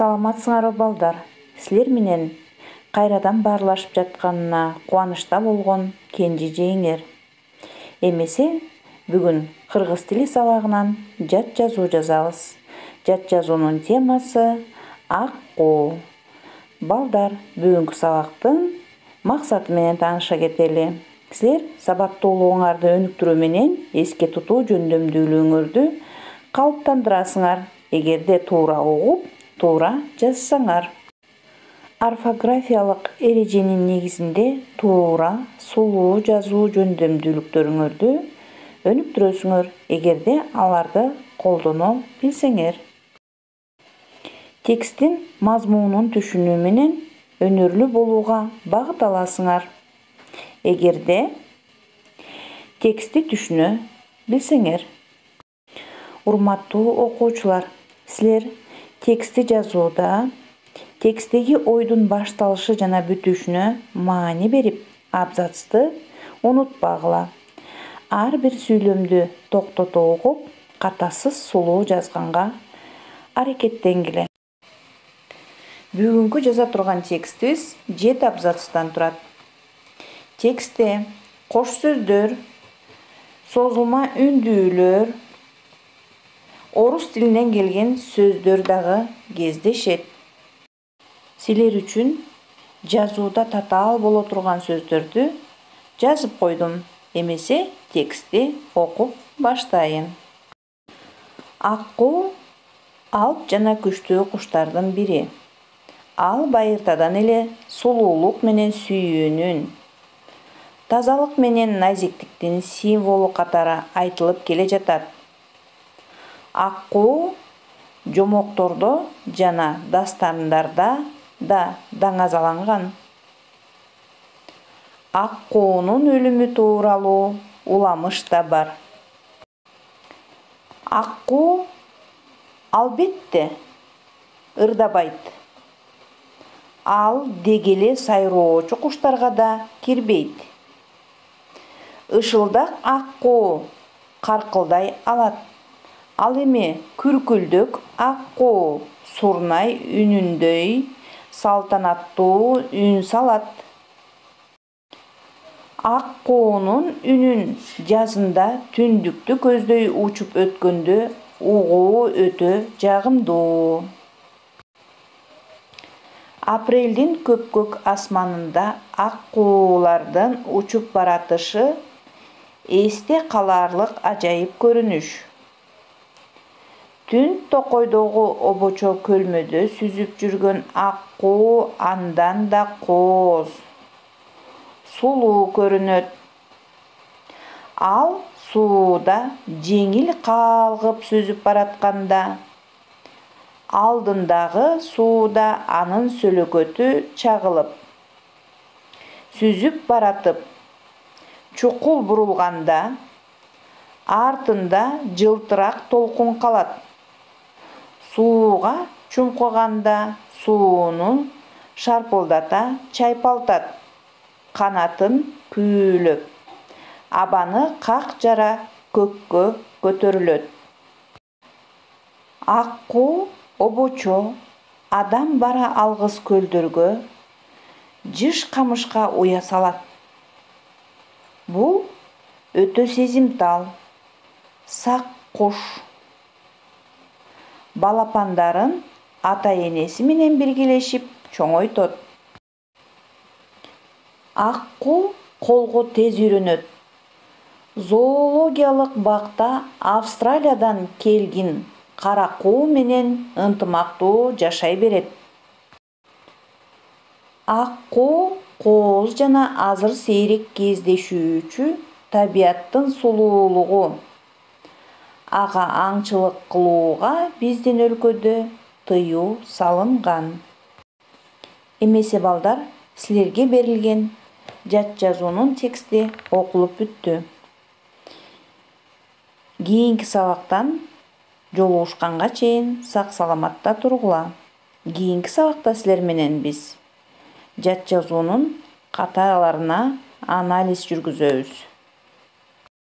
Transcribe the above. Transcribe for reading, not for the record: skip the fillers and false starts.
Саламатсыңарбы балдар. Силер менен кайрадан баарлашып жатканына кубанычта болгон кенже жээңер. Эмесе бүгүн кыргыз тили сабагынан жат жазуу жазабыз. Жат жазуунун темасы аккуу. Балдар, бүгүнкү сабактын максаты менен тааныша кетели. Силер сабаттуулугуңарды өнүктүрүү менен эске тутуу жөндөмдүүлүгүңөрдү калыптандырасыңар. Эгерде туура угуп, туура жазсаңар. Орфографиялык эреженин негизинде туура, сулуу жазуу жөндөмдүүлүктөрүңөрдү өнүктүрөсүңөр, эгерде аларды колдоно билсеңер. Тексттин мазмунун түшүнүү менен өнөрлүү болууга багыт аласыңар. Эгерде текстти түшүнө билсеңер. Урматтуу окуучулар, силер текстти жазууда тексттеги ойдун башталышы жана бүтүшүнө маани берип, абзацты унутпагыла. Ар бир сүйлөмдү токтото угуп, катасыз сулуу жазганга аракеттенгиле. Бүгүнкү жаза турган текстибиз 7 абзацтан турат. Текстте кош сөздөр, созулма үндүүлөр, орус тилинен келген сөздөр дагы кездешет. Силер үчүн жазууда татаал боло турган сөздөрдү жазып койдум. Эмесе текстти окуп баштайын. Аккуу алп жана күчтүү куштардын бири. Ал байыртадан эле сулуулук менен сүйүүнүн, тазалык менен назиктиктин символу катары айтылып келе жатат. Аккуу жомоктордо жана дастандарда да даңазаланган. Аккуунун өлүмү тууралуу уламыш да бар. Аккуу албетте ырдабайт. Ал дегеле сайроочу куштарга да кирбейт. Ышылдак аккуу каркылдай алат. Ал эми күркүлдөк аккуу сурнай үнүндөй салтанаттуу үн салат. Аккуунун үнүн жазында түндүктү көздөй учуп өткөндө угуу өтө жагымдуу. Апрелдин көпкөк асманында аккуулардын учуп баратышы эсте калаарлык ажайып көрүнүш. Түн токойдогу обочо көлмөдө сүзүп жүргөн аккуу андан да кооз, сулуу көрүнөт. Ал сууда жеңил калгып сүзүп баратканда, алдындагы сууда анын сөлөкөтү чагылып, сүзүп баратып, чукул бурулганда, артында жылтырак толкун калат. Сууга чумкуганда сууну шарпылдата чайпалтат, канатын күүлөп, абаны как жара көккө көтөрүлөт. Аккуу обочо адам бара алгыс көлдөргө, жыш камышка уя салат. Бул өтө сезимтал, сак куш. Балапандарын ата-энеси менен биргелешип чоңойтот. Аккуу колго тез үйрөнөт. Зоологиялык бакта Австралиядан келгин каракуу менен ынтымактуу жашай берет. Аккуу кооз жана азыр сейрек кездешүүчү табияттын сулуулугу. Ага аңчылык кылууга биздин өлкөдө тыюу салынган. Эмесе балдар, силерге берилген жат жазуунун тексти окулуп бүттү. Кийинки сабактан жолугушканга чейин сак саламатта тургула. Кийинки сабакта силер менен биз жат жазуунун каталарына анализ жүргүзөбүз.